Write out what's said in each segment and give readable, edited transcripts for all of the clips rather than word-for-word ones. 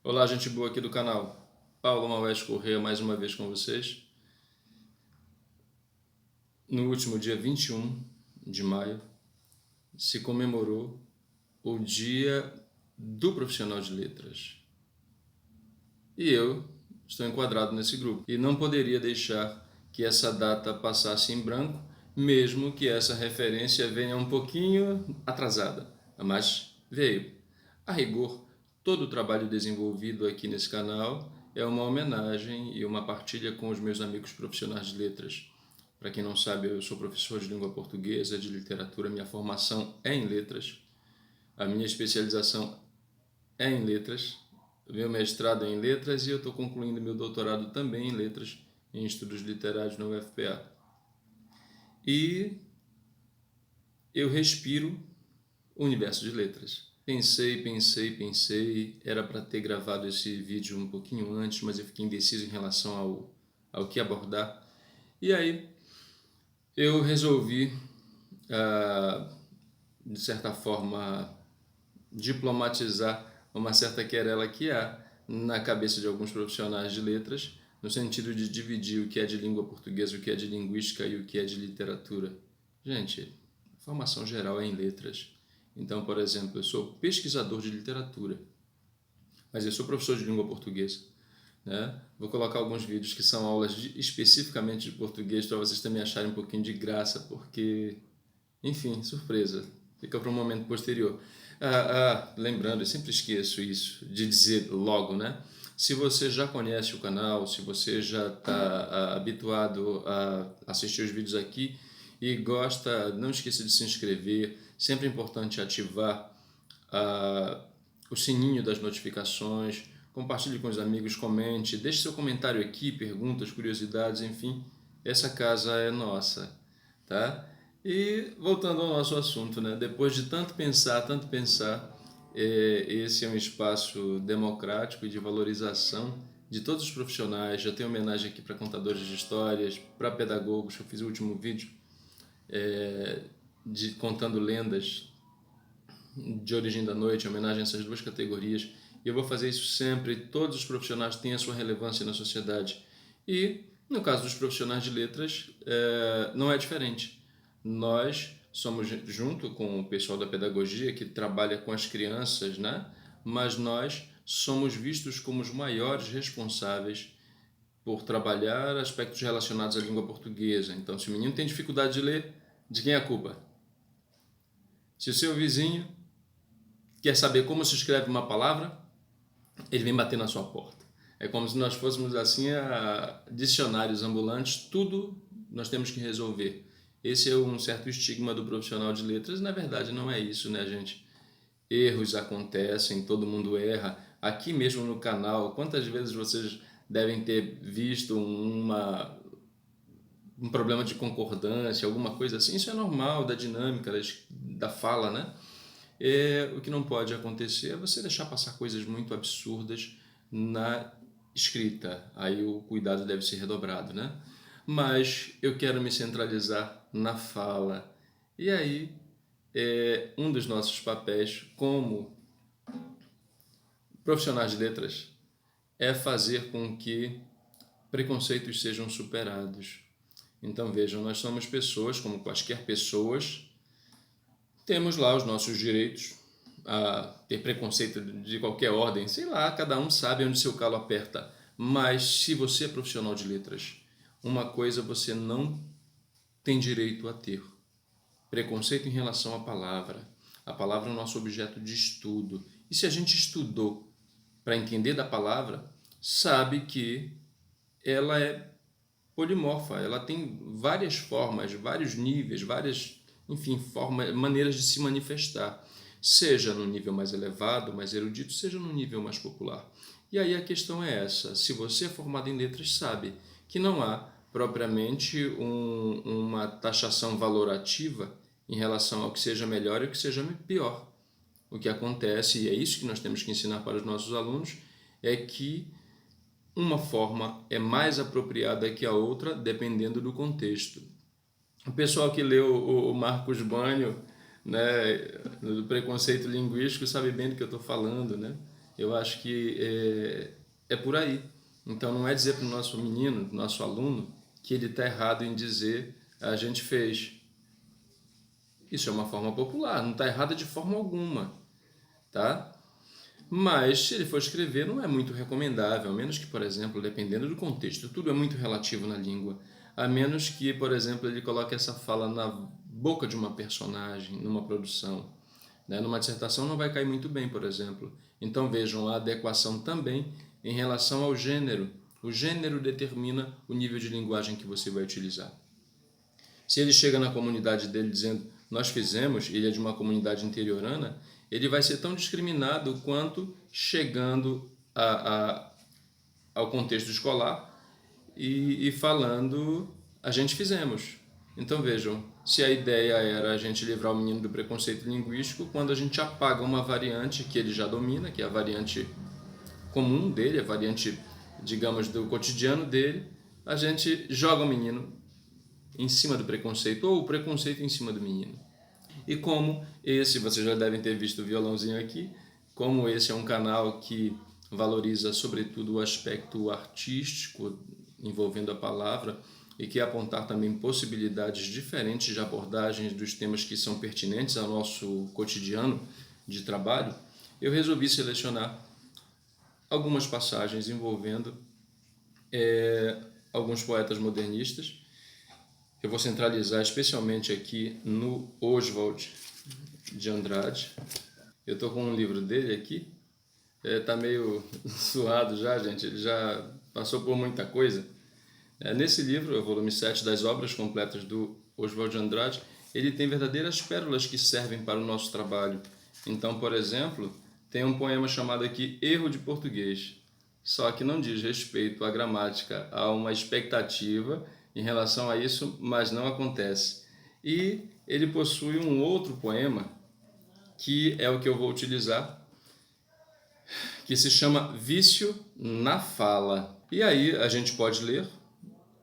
Olá, gente boa aqui do canal. Paulo Maués Corrêa mais uma vez com vocês. No último dia 21 de maio se comemorou o Dia do Profissional de Letras. E eu estou enquadrado nesse grupo. E não poderia deixar que essa data passasse em branco, mesmo que essa referência venha um pouquinho atrasada. Mas veio. A rigor, todo o trabalho desenvolvido aqui nesse canal é uma homenagem e uma partilha com os meus amigos profissionais de letras. Para quem não sabe, eu sou professor de língua portuguesa, de literatura, minha formação é em letras, a minha especialização é em letras, meu mestrado é em letras e eu estou concluindo meu doutorado também em letras, em estudos literários na UFPA. E eu respiro o universo de letras. Pensei, era para ter gravado esse vídeo um pouquinho antes, mas eu fiquei indeciso em relação ao que abordar. E aí eu resolvi, de certa forma, diplomatizar uma certa querela que há na cabeça de alguns profissionais de letras, no sentido de dividir o que é de língua portuguesa, o que é de linguística e o que é de literatura. Gente, a formação geral é em letras. Então, por exemplo, eu sou pesquisador de literatura, mas eu sou professor de língua portuguesa. Né? Vou colocar alguns vídeos que são aulas especificamente de português para vocês também acharem um pouquinho de graça, porque, enfim, surpresa, fica para um momento posterior. Lembrando, eu sempre esqueço isso, de dizer logo, né? Se você já conhece o canal, se você já está habituado a assistir os vídeos aqui e gosta, não esqueça de se inscrever. Sempre é importante ativar o sininho das notificações, compartilhe com os amigos, comente, deixe seu comentário aqui, perguntas, curiosidades, enfim, essa casa é nossa, tá? E voltando ao nosso assunto, né? Depois de tanto pensar, esse é um espaço democrático e de valorização de todos os profissionais. Já tem homenagem aqui para contadores de histórias, para pedagogos. Eu fiz o último vídeo contando lendas de origem da noite, em homenagem a essas duas categorias. E eu vou fazer isso sempre. Todos os profissionais têm a sua relevância na sociedade. E, no caso dos profissionais de letras, não é diferente. Nós somos, junto com o pessoal da pedagogia, que trabalha com as crianças, né? Mas nós somos vistos como os maiores responsáveis por trabalhar aspectos relacionados à língua portuguesa. Então, se o menino tem dificuldade de ler, de quem é a culpa? Se o seu vizinho quer saber como se escreve uma palavra, ele vem bater na sua porta. É como se nós fôssemos assim dicionários ambulantes, tudo nós temos que resolver. Esse é um certo estigma do profissional de letras. Na verdade, não é isso, né, gente? Erros acontecem, todo mundo erra. Aqui mesmo no canal, quantas vezes vocês devem ter visto um problema de concordância, alguma coisa assim? Isso é normal da dinâmica, da fala, né? O que não pode acontecer é você deixar passar coisas muito absurdas na escrita. Aí o cuidado deve ser redobrado, né? Mas eu quero me centralizar na fala. E aí, um dos nossos papéis como profissionais de letras é fazer com que preconceitos sejam superados. Então vejam, nós somos pessoas, como quaisquer pessoas, temos lá os nossos direitos a ter preconceito de qualquer ordem, sei lá, cada um sabe onde seu calo aperta. Mas se você é profissional de letras, uma coisa você não tem direito a ter: preconceito em relação à palavra. A palavra é o nosso objeto de estudo. E se a gente estudou para entender da palavra, sabe que ela é polimorfa, ela tem várias formas, vários níveis, várias, enfim, formas, maneiras de se manifestar, seja no nível mais elevado, mais erudito, seja no nível mais popular. E aí a questão é essa: se você é formado em letras, sabe que não há propriamente uma taxação valorativa em relação ao que seja melhor e o que seja pior. O que acontece, e é isso que nós temos que ensinar para os nossos alunos, é que uma forma é mais apropriada que a outra, dependendo do contexto. O pessoal que leu o Marcos Banho, né, do preconceito linguístico, sabe bem do que eu estou falando, né? Eu acho que é por aí. Então não é dizer para o nosso menino, nosso aluno, que ele está errado em dizer a gente fez. Isso é uma forma popular, não está errada de forma alguma, tá? Mas se ele for escrever, não é muito recomendável, a menos que, por exemplo, dependendo do contexto, tudo é muito relativo na língua, a menos que, por exemplo, ele coloque essa fala na boca de uma personagem, numa produção. Né? Numa dissertação não vai cair muito bem, por exemplo. Então vejam a adequação também em relação ao gênero. O gênero determina o nível de linguagem que você vai utilizar. Se ele chega na comunidade dele dizendo nós fizemos, ele é de uma comunidade interiorana, ele vai ser tão discriminado quanto chegando ao contexto escolar e falando a gente fizemos. Então vejam, se a ideia era a gente livrar o menino do preconceito linguístico, quando a gente apaga uma variante que ele já domina, que é a variante comum dele, a variante, digamos, do cotidiano dele, a gente joga o menino em cima do preconceito, ou o preconceito em cima do menino. E como esse, vocês já devem ter visto o violãozinho aqui, como esse é um canal que valoriza sobretudo o aspecto artístico envolvendo a palavra e que apontar também possibilidades diferentes de abordagens dos temas que são pertinentes ao nosso cotidiano de trabalho, eu resolvi selecionar algumas passagens envolvendo alguns poetas modernistas. Eu vou centralizar especialmente aqui no Oswald de Andrade. Eu estou com um livro dele aqui. Está meio suado já, gente. Ele já passou por muita coisa. Nesse livro, o volume 7 das obras completas do Oswald de Andrade, ele tem verdadeiras pérolas que servem para o nosso trabalho. Então, por exemplo, tem um poema chamado aqui Erro de Português. Só que não diz respeito à gramática, há uma expectativa em relação a isso, mas não acontece. E ele possui um outro poema, que é o que eu vou utilizar, que se chama Vício na Fala. E aí a gente pode ler,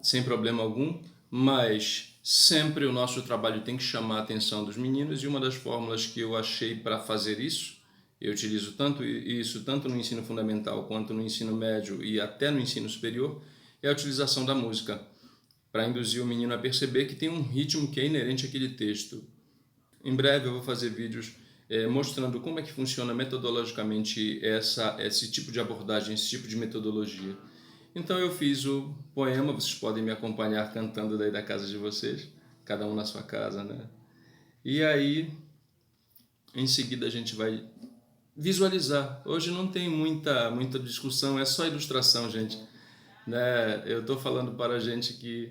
sem problema algum, mas sempre o nosso trabalho tem que chamar a atenção dos meninos, e uma das fórmulas que eu achei para fazer isso, eu utilizo tanto no ensino fundamental quanto no ensino médio e até no ensino superior, é a utilização da música, para induzir o menino a perceber que tem um ritmo que é inerente àquele texto. Em breve eu vou fazer vídeos mostrando como é que funciona metodologicamente esse tipo de abordagem, esse tipo de metodologia. Então eu fiz o poema, vocês podem me acompanhar cantando daí da casa de vocês, cada um na sua casa, né? E aí, em seguida a gente vai visualizar. Hoje não tem muita discussão, é só ilustração, gente. Né? Eu estou falando para gente que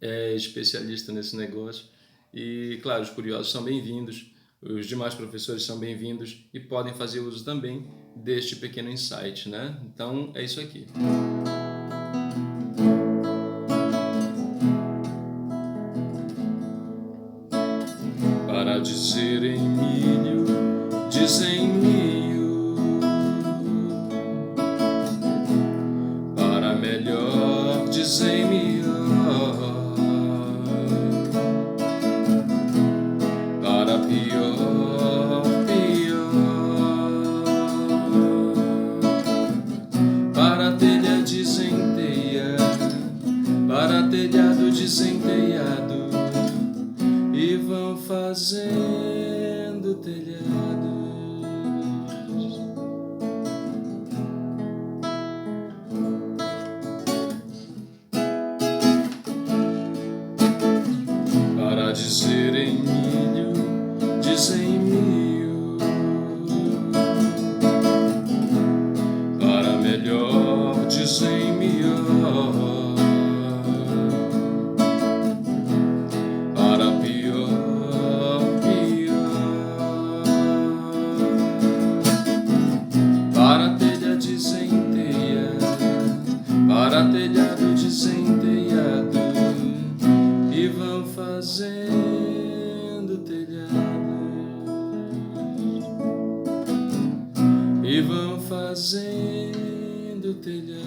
é especialista nesse negócio. E, claro, os curiosos são bem-vindos, os demais professores são bem-vindos e podem fazer uso também deste pequeno insight, né? Então, é isso aqui. Para dizer em milho, dizem mio. Para melhor, dizem melhor. Para pior, pior. Para telha, dizem teia. Para telhado, dizem telhado. E vão fazendo telhados. Para dizer em milho, dizem mil. Para melhor, dizem melhor. Para pior, pior. Para telha, dizem teia. Para telhado, dizem telhado. E vão fazendo telhados. E vão fazendo telhados.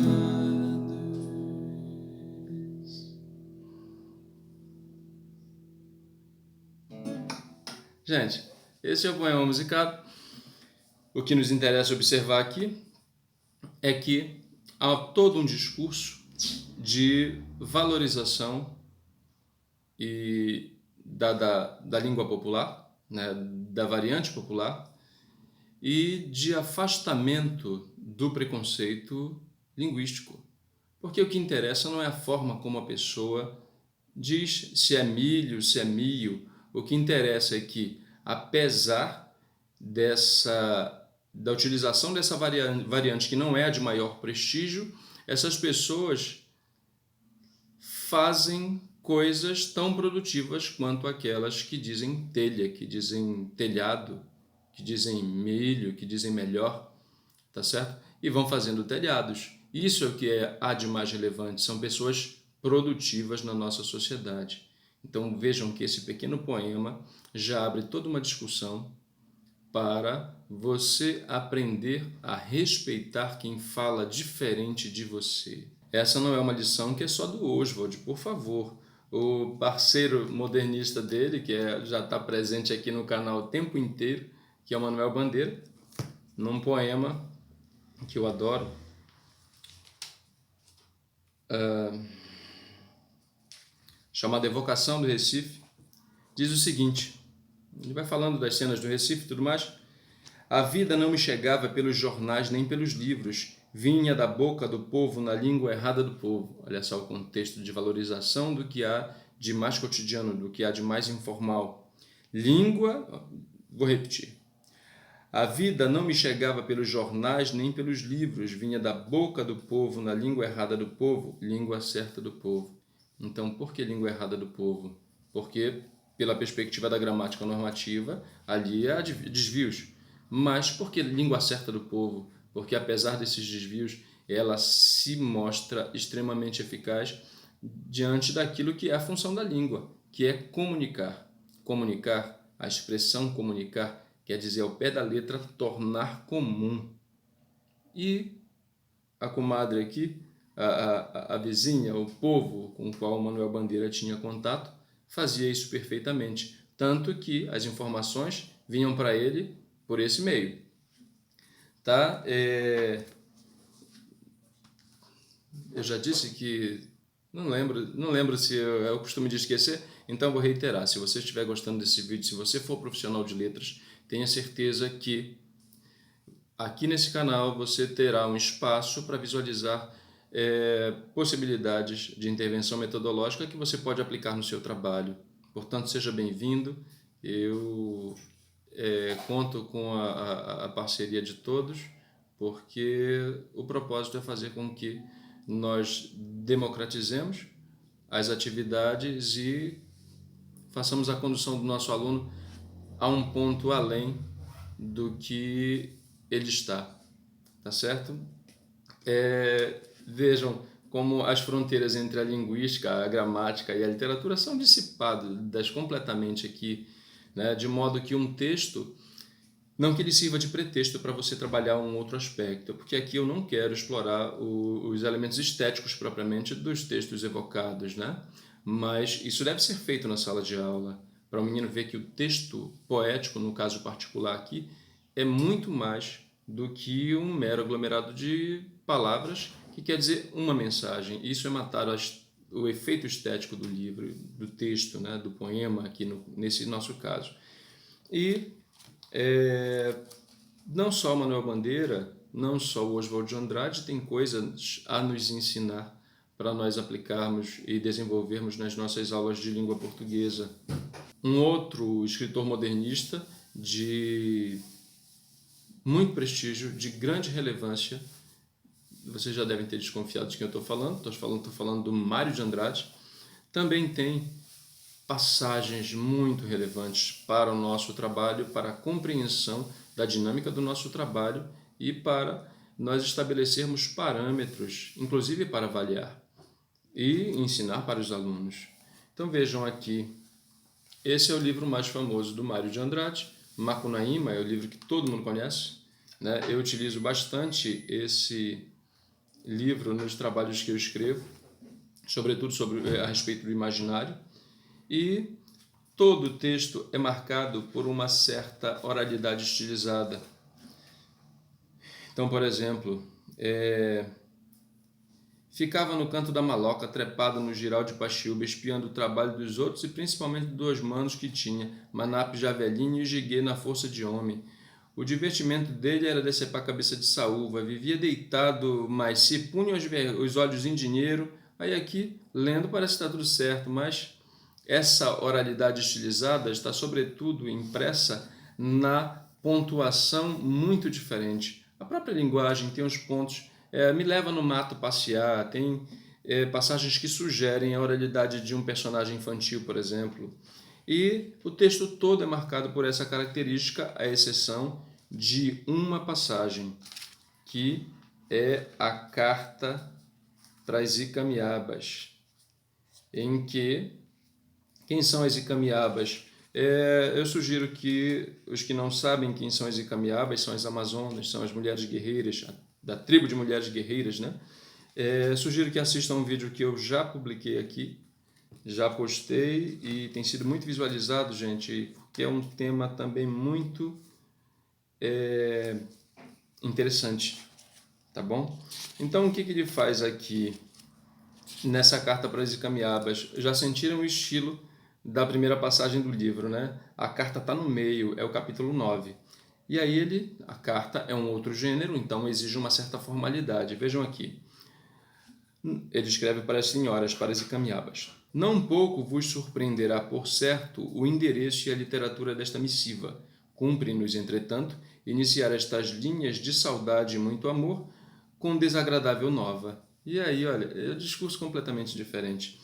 Gente, esse é o poema musicado. O que nos interessa observar aqui é que há todo um discurso de valorização da língua popular, né, da variante popular, e de afastamento do preconceito linguístico. Porque o que interessa não é a forma como a pessoa diz se é milho, se é mio. O que interessa é que, apesar da utilização dessa variante que não é a de maior prestígio, essas pessoas fazem coisas tão produtivas quanto aquelas que dizem telha, que dizem telhado, que dizem milho, que dizem melhor, tá certo? E vão fazendo telhados. Isso é o que há de mais relevante, são pessoas produtivas na nossa sociedade. Então vejam que esse pequeno poema já abre toda uma discussão para você aprender a respeitar quem fala diferente de você. Essa não é uma lição que é só do Oswald, por favor. O parceiro modernista dele, que já está presente aqui no canal o tempo inteiro, que é o Manuel Bandeira, num poema que eu adoro, chamado Evocação do Recife, diz o seguinte, ele vai falando das cenas do Recife e tudo mais: a vida não me chegava pelos jornais nem pelos livros, vinha da boca do povo na língua errada do povo. Olha só o contexto de valorização do que há de mais cotidiano, do que há de mais informal. Língua, vou repetir. A vida não me chegava pelos jornais nem pelos livros, vinha da boca do povo na língua errada do povo, língua certa do povo. Então, por que língua errada do povo? Porque, pela perspectiva da gramática normativa, ali há desvios. Mas por que língua certa do povo? Porque, apesar desses desvios, ela se mostra extremamente eficaz diante daquilo que é a função da língua, que é comunicar. Comunicar, a expressão comunicar, quer dizer, ao pé da letra, tornar comum. E a comadre aqui, a vizinha, o povo com o qual o Manuel Bandeira tinha contato, fazia isso perfeitamente. Tanto que as informações vinham para ele por esse meio. Tá? Eu já disse que... Não lembro se é o costume de esquecer, então vou reiterar. Se você estiver gostando desse vídeo, se você for profissional de letras, tenha certeza que aqui nesse canal você terá um espaço para visualizar possibilidades de intervenção metodológica que você pode aplicar no seu trabalho. Portanto, seja bem-vindo. Eu conto com a parceria de todos, porque o propósito é fazer com que nós democratizemos as atividades e façamos a condução do nosso aluno a um ponto além do que ele está, tá certo? Vejam como as fronteiras entre a linguística, a gramática e a literatura são dissipadas completamente aqui, né? De modo que um texto, não que ele sirva de pretexto para você trabalhar um outro aspecto, porque aqui eu não quero explorar os elementos estéticos propriamente dos textos evocados, né? Mas isso deve ser feito na sala de aula, para o menino ver que o texto poético, no caso particular aqui, é muito mais do que um mero aglomerado de palavras que quer dizer uma mensagem. Isso é matar o efeito estético do livro, do texto, né? Do poema, aqui nesse nosso caso. E não só Manuel Bandeira, não só o Oswald de Andrade tem coisas a nos ensinar para nós aplicarmos e desenvolvermos nas nossas aulas de língua portuguesa. Um outro escritor modernista de muito prestígio, de grande relevância, vocês já devem ter desconfiado de quem eu estou falando, estou falando do Mário de Andrade, também tem passagens muito relevantes para o nosso trabalho, para a compreensão da dinâmica do nosso trabalho e para nós estabelecermos parâmetros, inclusive para avaliar e ensinar para os alunos. Então vejam aqui, esse é o livro mais famoso do Mário de Andrade, Macunaíma, é o livro que todo mundo conhece, né? Eu utilizo bastante esse livro nos trabalhos que eu escrevo, sobretudo a respeito do imaginário, e todo o texto é marcado por uma certa oralidade estilizada. Então, por exemplo, ficava no canto da maloca, trepado no giral de Paxiúba, espiando o trabalho dos outros e principalmente dos manos que tinha, Manape já velhinho e Giguê na força de homem. O divertimento dele era decepar a cabeça de saúva, vivia deitado, mas se punha os olhos em dinheiro. Aí aqui, lendo, parece que está tudo certo, mas essa oralidade estilizada está sobretudo impressa na pontuação muito diferente. A própria linguagem tem uns pontos, me leva no mato passear, tem passagens que sugerem a oralidade de um personagem infantil, por exemplo. E o texto todo é marcado por essa característica, à exceção de uma passagem, que é a carta para as Icamiabas, em que, quem são as Icamiabas? Eu sugiro que os que não sabem quem são as Icamiabas são as Amazonas, são as mulheres guerreiras, da tribo de mulheres guerreiras, né? Sugiro que assistam um vídeo que eu já publiquei aqui, já postei e tem sido muito visualizado, gente, porque é um tema também muito interessante, tá bom? Então, o que ele faz aqui nessa carta para as Icamiabas? Já sentiram o estilo da primeira passagem do livro, né? A carta está no meio, é o capítulo 9. E aí a carta é um outro gênero, então exige uma certa formalidade. Vejam aqui. Ele escreve para as senhoras, para as Icamiabas. Não pouco vos surpreenderá, por certo, o endereço e a literatura desta missiva. Cumpre-nos, entretanto, iniciar estas linhas de saudade e muito amor com desagradável nova. E aí, olha, é um discurso completamente diferente.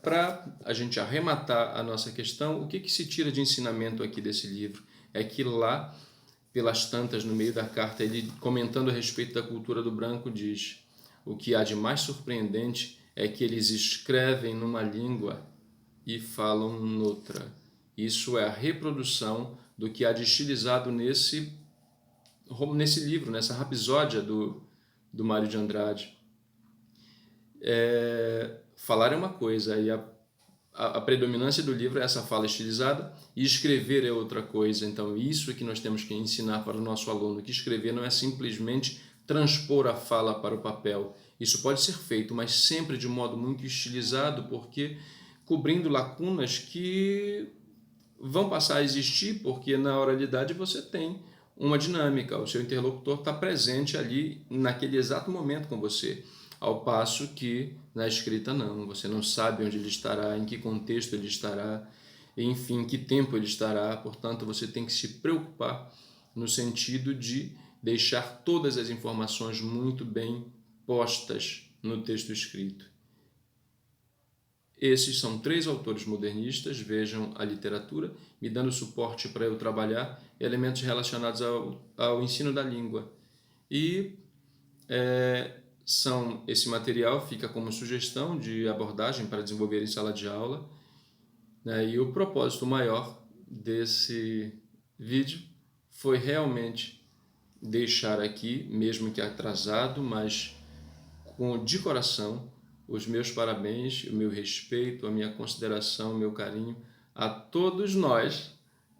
Para a gente arrematar a nossa questão, o que se tira de ensinamento aqui desse livro? É que lá, pelas tantas, no meio da carta, ele comentando a respeito da cultura do branco, diz: o que há de mais surpreendente é que eles escrevem numa língua e falam noutra. Isso é a reprodução do que há de estilizado nesse livro, nessa rapsódia do Mário de Andrade. Falar é uma coisa, e a predominância do livro é essa fala estilizada, e escrever é outra coisa. Então, isso é que nós temos que ensinar para o nosso aluno, que escrever não é simplesmente transpor a fala para o papel. Isso pode ser feito, mas sempre de modo muito estilizado, porque cobrindo lacunas que vão passar a existir, porque na oralidade você tem uma dinâmica, o seu interlocutor está presente ali naquele exato momento com você, ao passo que na escrita não, você não sabe onde ele estará, em que contexto ele estará, enfim, que tempo ele estará, portanto você tem que se preocupar no sentido de deixar todas as informações muito bem postas no texto escrito. Esses são 3 autores modernistas, vejam a literatura, me dando suporte para eu trabalhar elementos relacionados ao ensino da língua. E esse material fica como sugestão de abordagem para desenvolver em sala de aula, né? E o propósito maior desse vídeo foi realmente deixar aqui, mesmo que atrasado, mas de coração, os meus parabéns, o meu respeito, a minha consideração, o meu carinho a todos nós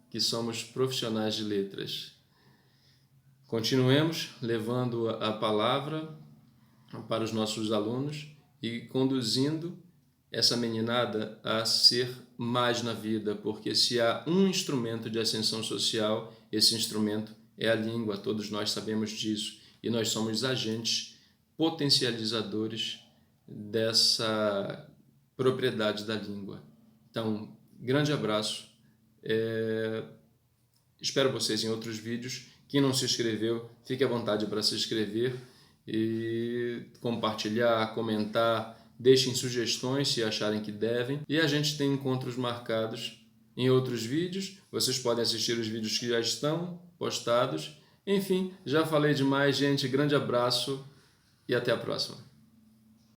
que somos profissionais de letras. Continuemos levando a palavra para os nossos alunos e conduzindo essa meninada a ser mais na vida, porque se há um instrumento de ascensão social, esse instrumento é a língua, todos nós sabemos disso, e nós somos agentes potencializadores dessa propriedade da língua. Então, grande abraço, espero vocês em outros vídeos. Quem não se inscreveu, fique à vontade para se inscrever e compartilhar, comentar, deixem sugestões se acharem que devem. E a gente tem encontros marcados em outros vídeos. Vocês podem assistir os vídeos que já estão postados. Enfim, já falei demais, gente. Grande abraço e até a próxima.